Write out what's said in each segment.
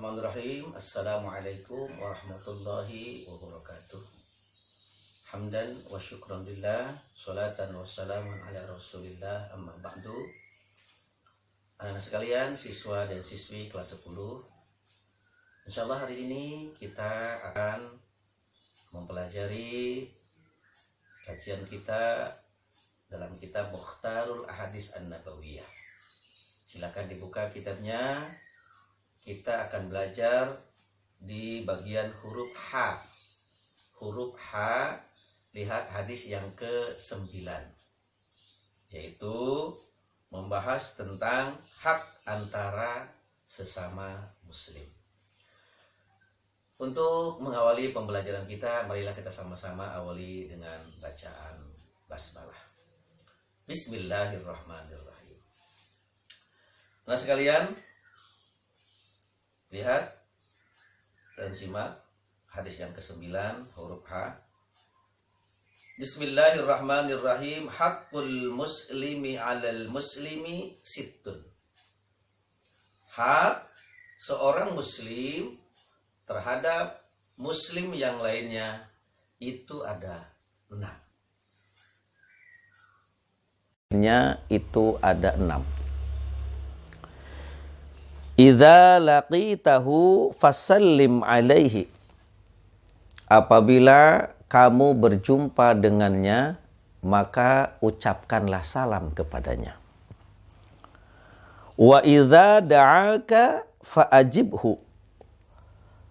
Bismillahirrahmanirrahim. Assalamualaikum warahmatullahi wabarakatuh. Hamdan wa syukran lillah, salatan wa salamun ala rasulillah, amma ba'du. Anak-anak sekalian, siswa dan siswi kelas 10, insyaallah hari ini kita akan mempelajari kajian kita dalam kitab Mukhtarul Ahadits An-Nabawiyah. Silakan dibuka kitabnya. Kita akan belajar di bagian huruf H. Huruf H, lihat hadis yang ke-9, yaitu membahas tentang hak antara sesama muslim. Untuk mengawali pembelajaran kita, marilah kita sama-sama awali dengan bacaan basmalah. Bismillahirrahmanirrahim. Nah sekalian, lihat dan simak hadis yang ke-9 huruf H. Bismillahirrahmanirrahim. Haqqul muslimi 'alal muslimi sittun. Hak seorang muslim terhadap muslim yang lainnya itu ada 6. Itu ada 6. Idza laqitahu fasallim alaihi. Apabila kamu berjumpa dengannya, maka ucapkanlah salam kepadanya. Wa idza da'aka fa'ajibhu.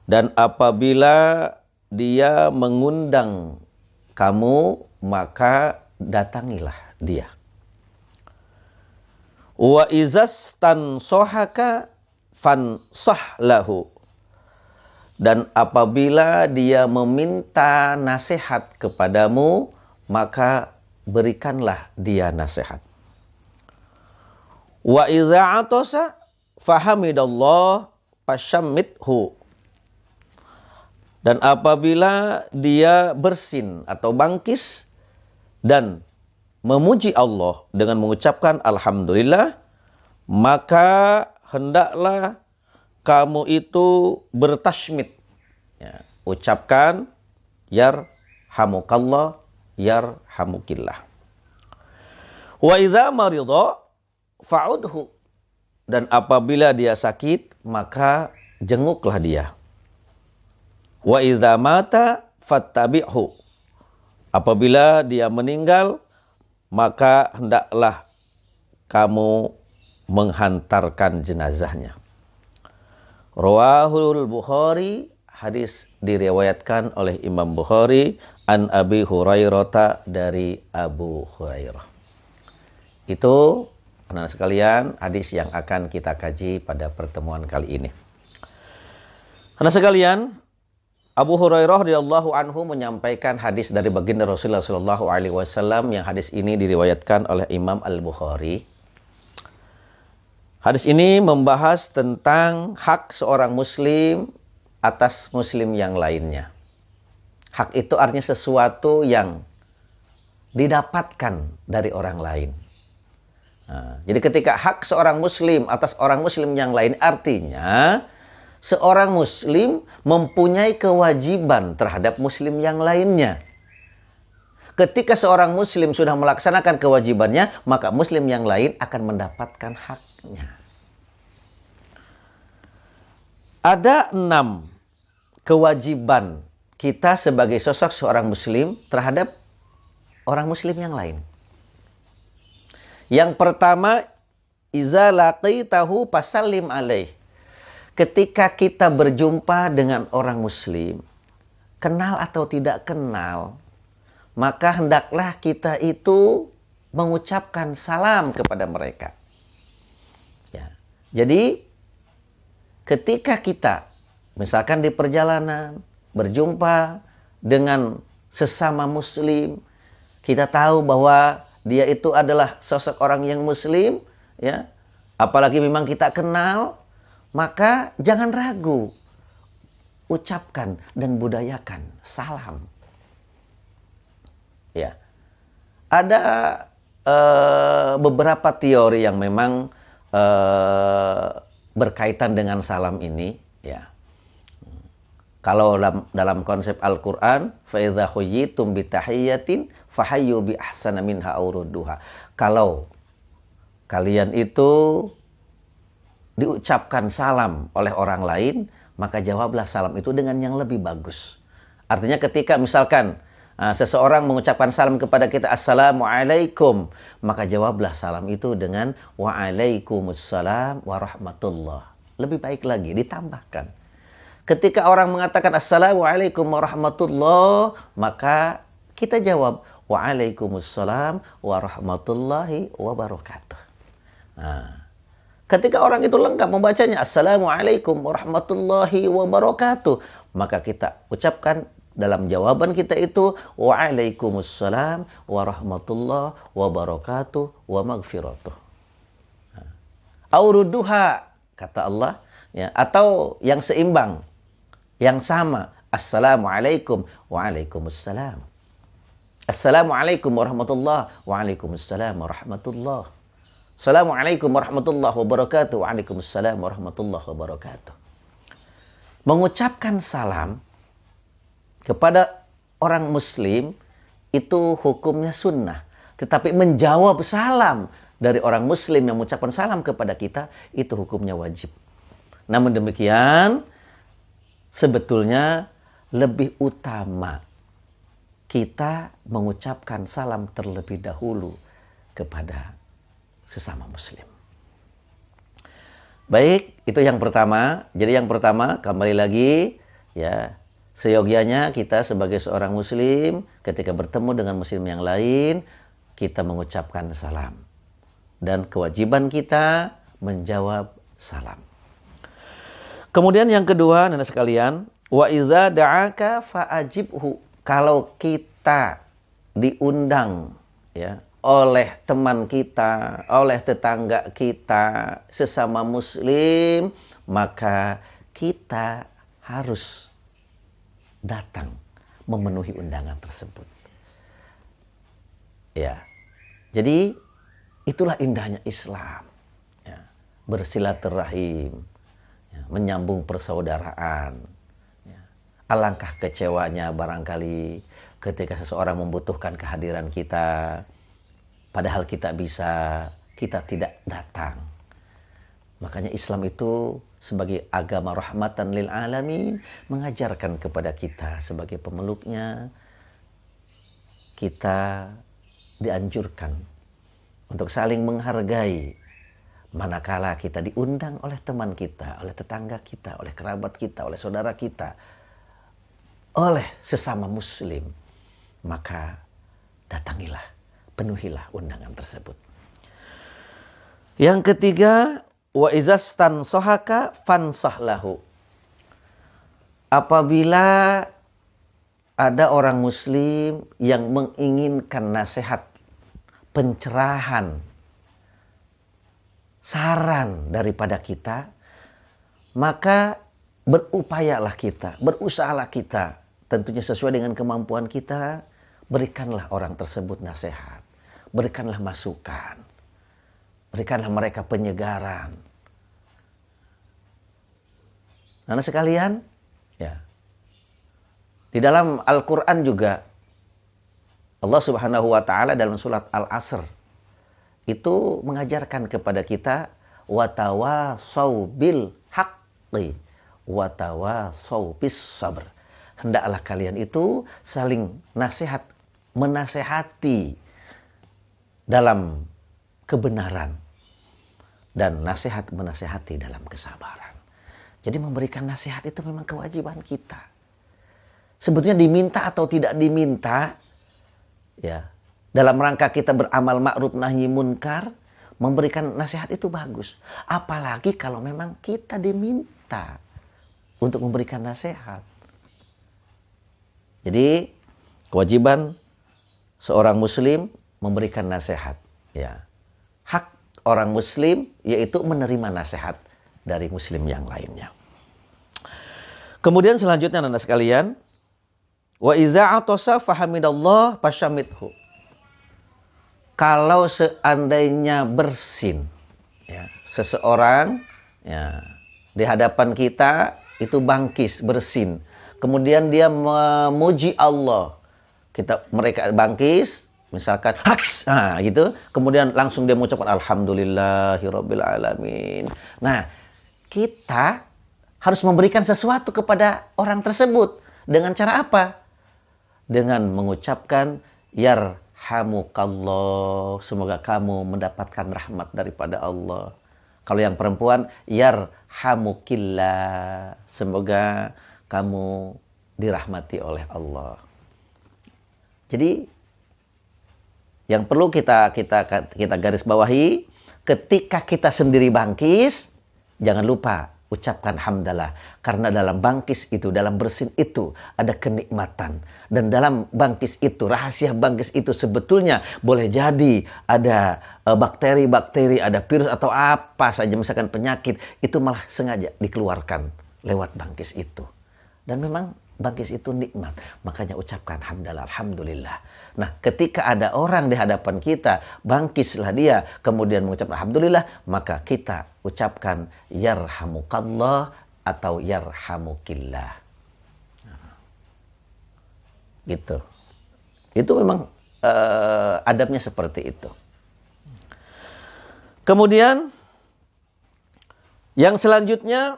Dan apabila dia mengundang kamu, maka datangilah dia. Wa izastansohaka fansah lahu. Dan apabila dia meminta nasihat kepadamu, maka berikanlah dia nasihat. Wa idza atasa fahamidallah fashammithu. Dan apabila dia bersin atau bangkis dan memuji Allah dengan mengucapkan alhamdulillah, maka hendaklah kamu itu bertasmid. Ya, ucapkan yarhamukallah, yarhamukillah. Wa idza marida fa'udhu. Dan apabila dia sakit, maka jenguklah dia. Wa idza mata fattabi'hu. Apabila dia meninggal, maka hendaklah kamu menghantarkan jenazahnya. Rawahul Bukhari, hadis diriwayatkan oleh Imam Bukhari an Abi Hurairah, dari Abu Hurairah. Itu anak-anak sekalian hadis yang akan kita kaji pada pertemuan kali ini. Anak sekalian, Abu Hurairah radhiyallahu anhu menyampaikan hadis dari baginda Rasulullah sallallahu alaihi wasallam, yang hadis ini diriwayatkan oleh Imam Al-Bukhari. Hadis ini membahas tentang hak seorang muslim atas muslim yang lainnya. Hak itu artinya sesuatu yang didapatkan dari orang lain. Nah, jadi ketika hak seorang muslim atas orang muslim yang lain, artinya seorang muslim mempunyai kewajiban terhadap muslim yang lainnya. Ketika seorang muslim sudah melaksanakan kewajibannya, maka muslim yang lain akan mendapatkan haknya. Ada 6 kewajiban kita sebagai sosok seorang muslim terhadap orang muslim yang lain. Yang pertama, iza laqitahu fasallim alaih. Ketika kita berjumpa dengan orang muslim, kenal atau tidak kenal, maka hendaklah kita itu mengucapkan salam kepada mereka. Ya. Jadi ketika kita misalkan di perjalanan berjumpa dengan sesama muslim, kita tahu bahwa dia itu adalah sosok orang yang muslim, ya. Apalagi memang kita kenal, maka jangan ragu, ucapkan dan budayakan salam. Ya, ada beberapa teori yang memang berkaitan dengan salam ini. Ya. Kalau dalam konsep Al-Qur'an, fa idza huyyitum bi tahiyyatin fahayyu bi ahsana minha aw rudduha. Kalau kalian itu diucapkan salam oleh orang lain, maka jawablah salam itu dengan yang lebih bagus. Artinya ketika misalkan seseorang mengucapkan salam kepada kita, Assalamualaikum, maka jawablah salam itu dengan Waalaikumsalam warahmatullah. Lebih baik lagi, ditambahkan. Ketika orang mengatakan Assalamualaikum warahmatullah, maka kita jawab Waalaikumsalam warahmatullahi wabarakatuh. Nah, ketika orang itu lengkap membacanya Assalamualaikum warahmatullahi wabarakatuh, maka kita ucapkan dalam jawaban kita itu Waalaikumsalam warahmatullahi wabarakatuh wa maghfiratuh. Auruduha, kata Allah, ya, atau yang seimbang, yang sama. Assalamualaikum, waalaikumsalam. Assalamualaikum warahmatullahi, waalaikumsalam warahmatullahi. Assalamualaikum warahmatullahi wabarakatuh, waalaikumsalam warahmatullahi wabarakatuh. Mengucapkan salam kepada orang muslim itu hukumnya sunnah. Tetapi menjawab salam dari orang muslim yang mengucapkan salam kepada kita, itu hukumnya wajib. Namun demikian, sebetulnya lebih utama kita mengucapkan salam terlebih dahulu kepada sesama muslim. Baik, itu yang pertama. Jadi yang pertama, kembali lagi, ya, seyogianya kita sebagai seorang muslim, ketika bertemu dengan muslim yang lain, kita mengucapkan salam. Dan kewajiban kita menjawab salam. Kemudian yang kedua, Anda sekalian, wa idza da'aka fa'ajibhu. Kalau kita diundang, ya, oleh teman kita, oleh tetangga kita, sesama muslim, maka kita harus datang memenuhi undangan tersebut. Ya. Jadi itulah indahnya Islam. Ya. Bersilaturahim, ya, menyambung persaudaraan. Ya. Alangkah kecewanya barangkali ketika seseorang membutuhkan kehadiran kita, padahal kita tidak datang. Makanya Islam itu sebagai agama rahmatan lil alamin mengajarkan kepada kita sebagai pemeluknya, kita dianjurkan untuk saling menghargai manakala kita diundang oleh teman kita, oleh tetangga kita, oleh kerabat kita, oleh saudara kita, oleh sesama muslim. Maka datangilah, penuhilah undangan tersebut. Yang ketiga, wa izastan sohaka fansahlahu. Apabila ada orang muslim yang menginginkan nasihat, pencerahan, saran daripada kita, maka berupayalah kita, berusahalah kita, tentunya sesuai dengan kemampuan kita, berikanlah orang tersebut nasihat, berikanlah masukan, berikanlah mereka penyegaran. Anak sekalian, ya, di dalam Al-Quran juga Allah Subhanahu wa Ta'ala dalam surat Al-Asr itu mengajarkan kepada kita watawasau bil haqqi watawasau bis sabr. Hendaklah kalian itu saling nasihat, menasehati dalam kebenaran dan nasihat menasehati dalam kesabaran. Jadi memberikan nasihat itu memang kewajiban kita. Sebetulnya diminta atau tidak diminta, ya, dalam rangka kita beramal ma'ruf nahi munkar, memberikan nasihat itu bagus. Apalagi kalau memang kita diminta untuk memberikan nasihat. Jadi kewajiban seorang muslim memberikan nasihat, ya. Hak orang muslim yaitu menerima nasihat dari muslim yang lainnya. Kemudian selanjutnya Anda sekalian, wa iza atasa fahamidallah fashamidhu. Kalau seandainya bersin, ya, seseorang, ya, di hadapan kita itu bangkis, bersin. Kemudian dia memuji Allah. Mereka bangkis, misalkan haks, gitu. Kemudian langsung dia mengucapkan alhamdulillahirabbil alamin. Nah, kita harus memberikan sesuatu kepada orang tersebut dengan cara apa? Dengan mengucapkan yarhamukallah, semoga kamu mendapatkan rahmat daripada Allah. Kalau yang perempuan, yarhamukillah, semoga kamu dirahmati oleh Allah. Jadi yang perlu kita garis bawahi, ketika kita sendiri bangkis, jangan lupa ucapkan hamdalah. Karena dalam bangkis itu, dalam bersin itu ada kenikmatan. Dan dalam bangkis itu, rahasia bangkis itu sebetulnya boleh jadi ada bakteri-bakteri, ada virus atau apa saja, misalkan penyakit, itu malah sengaja dikeluarkan lewat bangkis itu. Dan memang bangkis itu nikmat. Makanya ucapkan hamdalah, alhamdulillah. Nah, ketika ada orang di hadapan kita, bangkislah dia, kemudian mengucapkan alhamdulillah, maka kita ucapkan yarhamukallah atau yarhamukillah. Gitu. Itu memang adabnya seperti itu. Kemudian yang selanjutnya,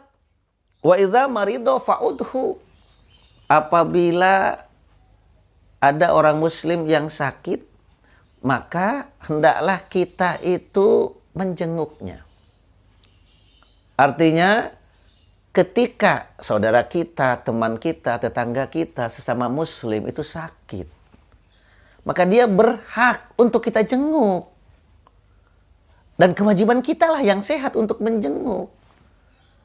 wa idza marido fa'udhu. Apabila ada orang muslim yang sakit, maka hendaklah kita itu menjenguknya. Artinya, ketika saudara kita, teman kita, tetangga kita, sesama muslim itu sakit, maka dia berhak untuk kita jenguk. Dan kewajiban kita lah yang sehat untuk menjenguk.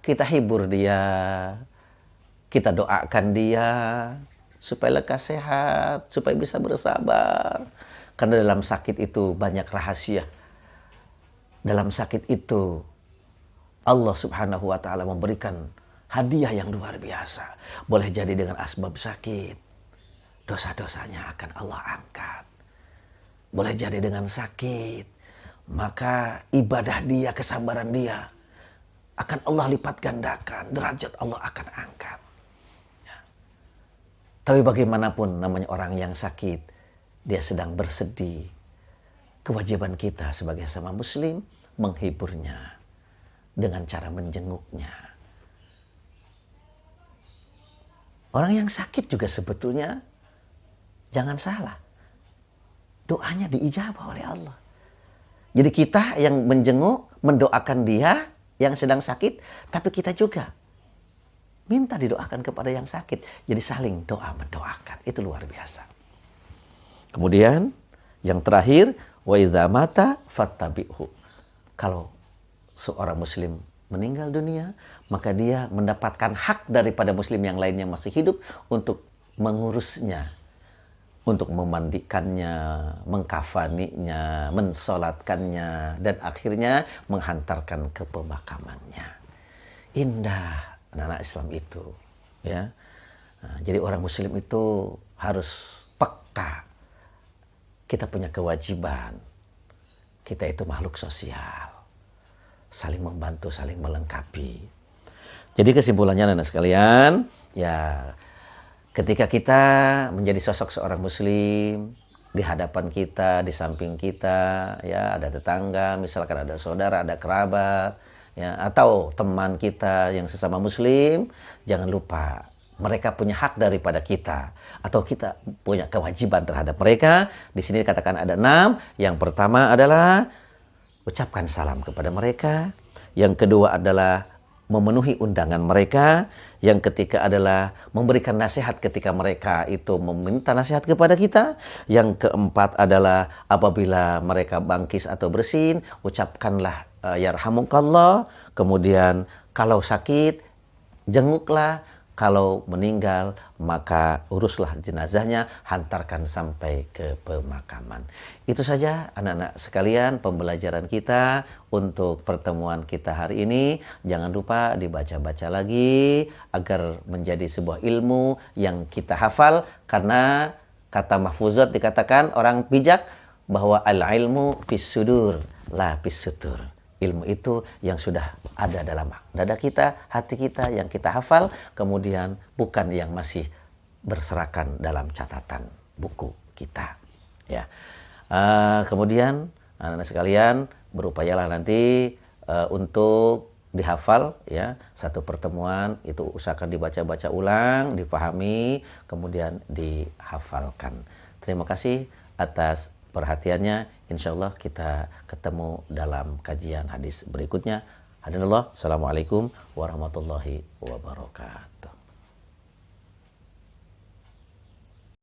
Kita hibur dia, kita doakan dia supaya lekas sehat, supaya bisa bersabar. Karena dalam sakit itu banyak rahasia. Dalam sakit itu Allah Subhanahu wa taala memberikan hadiah yang luar biasa. Boleh jadi dengan asbab sakit, dosa-dosanya akan Allah angkat. Boleh jadi dengan sakit, maka ibadah dia, kesabaran dia akan Allah lipat gandakan, derajat Allah akan angkat. Tapi bagaimanapun namanya orang yang sakit, dia sedang bersedih. Kewajiban kita sebagai sama muslim menghiburnya dengan cara menjenguknya. Orang yang sakit juga sebetulnya jangan salah, doanya diijabah oleh Allah. Jadi kita yang menjenguk, mendoakan dia yang sedang sakit, tapi kita juga minta didoakan kepada yang sakit. Jadi saling doa mendoakan. Itu luar biasa. Kemudian yang terakhir, wa idza mata fattabi'hu. Kalau seorang muslim meninggal dunia, maka dia mendapatkan hak daripada muslim yang lainnya masih hidup untuk mengurusnya, untuk memandikannya, mengkafaninya, mensolatkannya, dan akhirnya menghantarkan ke pemakamannya. Indah anak-anak Islam itu, ya. Nah, jadi orang muslim itu harus peka. Kita punya kewajiban. Kita itu makhluk sosial. Saling membantu, saling melengkapi. Jadi kesimpulannya anak-anak sekalian, ya, ketika kita menjadi sosok seorang muslim, di hadapan kita, di samping kita, ya, ada tetangga, misalkan ada saudara, ada kerabat, ya, atau teman kita yang sesama muslim, jangan lupa mereka punya hak daripada kita, atau kita punya kewajiban terhadap mereka. Di sini dikatakan ada 6. Yang pertama adalah ucapkan salam kepada mereka. Yang kedua adalah memenuhi undangan mereka. Yang ketiga adalah memberikan nasihat ketika mereka itu meminta nasihat kepada kita. Yang keempat adalah apabila mereka bangkis atau bersin, ucapkanlah yarhamukallah. Kemudian kalau sakit, jenguklah. Kalau meninggal, maka uruslah jenazahnya, hantarkan sampai ke pemakaman. Itu saja anak-anak sekalian pembelajaran kita untuk pertemuan kita hari ini. Jangan lupa dibaca-baca lagi agar menjadi sebuah ilmu yang kita hafal. Karena kata mahfuzat dikatakan orang bijak bahwa al-ilmu fis sudur la fis sutur. ilmu itu yang sudah ada dalam dada kita, hati kita, yang kita hafal, kemudian bukan yang masih berserakan dalam catatan buku kita. Ya, kemudian anak-anak sekalian berupayalah nanti untuk dihafal, ya, satu pertemuan itu usahakan dibaca-baca ulang, dipahami, kemudian dihafalkan. Terima kasih atas perhatiannya. Insyaallah kita ketemu dalam kajian hadis berikutnya. Hadinallah, assalamualaikum warahmatullahi wabarakatuh.